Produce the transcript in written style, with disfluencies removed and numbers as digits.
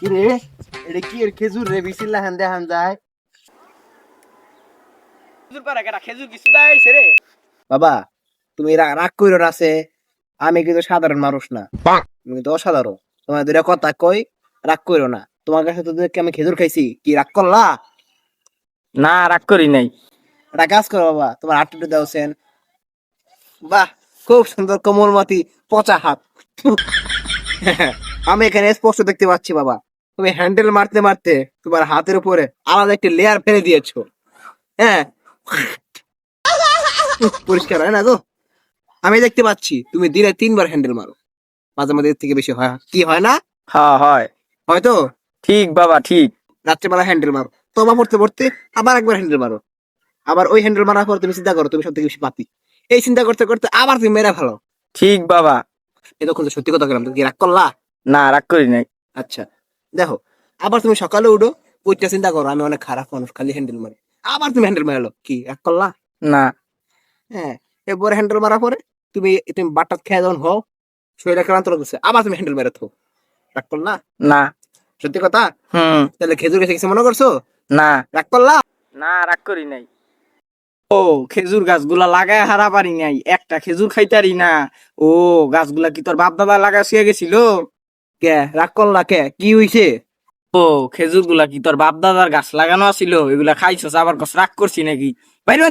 কি রে, এটা কি এর খেজুর রে? বিসিল্লা হান দেখান যায়। খেজুর পাড়া কেটা খেজুর কিছু দেয় রে। বাবা, তুমি রাগ কইরো না আছে। আমি কিন্তু সাধারণ মানুষ না, তুমি কিন্তু অসাধারণ। তোমার দুটা কথা কই, রাগ কইরো না। তোমার কাছে তো দেখি আমি খেজুর খাইছি, কি রাগ করলা? না রাগ করি নাই। একটা কাজ করো বাবা, তোমার হাতটা দাওছেন। বাহ, খুব সুন্দর কোমলমতি পচা হাত। আমি এখানে স্পষ্ট দেখতে পাচ্ছি বাবা, তুমি হ্যান্ডেল মারতে মারতে তোমার হাতের উপরে আলাদা একটা লেয়ার ফেলে দিয়েছো। হ্যাঁ, পরিষ্কার হয় না তো? আমি দেখতে পাচ্ছি তুমি দিনে 3 বার হ্যান্ডেল মারো, মাঝে মাঝে এর থেকে বেশি হয় কি হয় না? হ্যাঁ হয়। হয়তো ঠিক বাবা ঠিক। রাত্রেবেলা হ্যান্ডেল মারো, তোমা পড়তে পড়তে আবার একবার হ্যান্ডেল মারো, আবার ওই হ্যান্ডেল মারার পর তুমি চিন্তা করো তুমি সব থেকে বেশি পাপি। এই চিন্তা করতে করতে আবার তুমি মেরে ফেলো। ঠিক বাবা। এতক্ষণ তো সত্যি কথা বললাম, তুমি কি রাগ করলা? না রাগ করি নাই। আচ্ছা, দেখো, আবার তুমি সকালে উঠো, ওইটা চিন্তা করো আমি অনেক খারাপ মানুষ, খালি হ্যান্ডেল মারি। আবার তুমি হ্যান্ডেল মারলো, কি রাগ করলা? না। হ্যাঁ, এরপরে হ্যান্ডেল মারার পরে তুমি তুমি বাটার খেয়ে যখন হও, শরীরে ক্লান্ত লাগছে, আবার তুমি হ্যান্ডেল মেরে থো, রাগ করলা? না। সত্যি কথা? হুম। তাহলে খেজুর এসে কিছু মনে করছো? না। রাগ করলা? না রাগ করি নাই। ও খেজুর গাছগুলা লাগায় হারা পারি নাই, একটা খেজুর খাইতারি না। ও গাছগুলা কি তোর বাপ দাদা লাগা শিয়ে গেছিল? কে রাগ করলা? কে কি হইছে? ও খেজুর গুলা কি তোর বাপ দাদার গাছ লাগানো আছিল? এগুলা খাইছস আবার কস রাগ করছি নাকি? বাইরে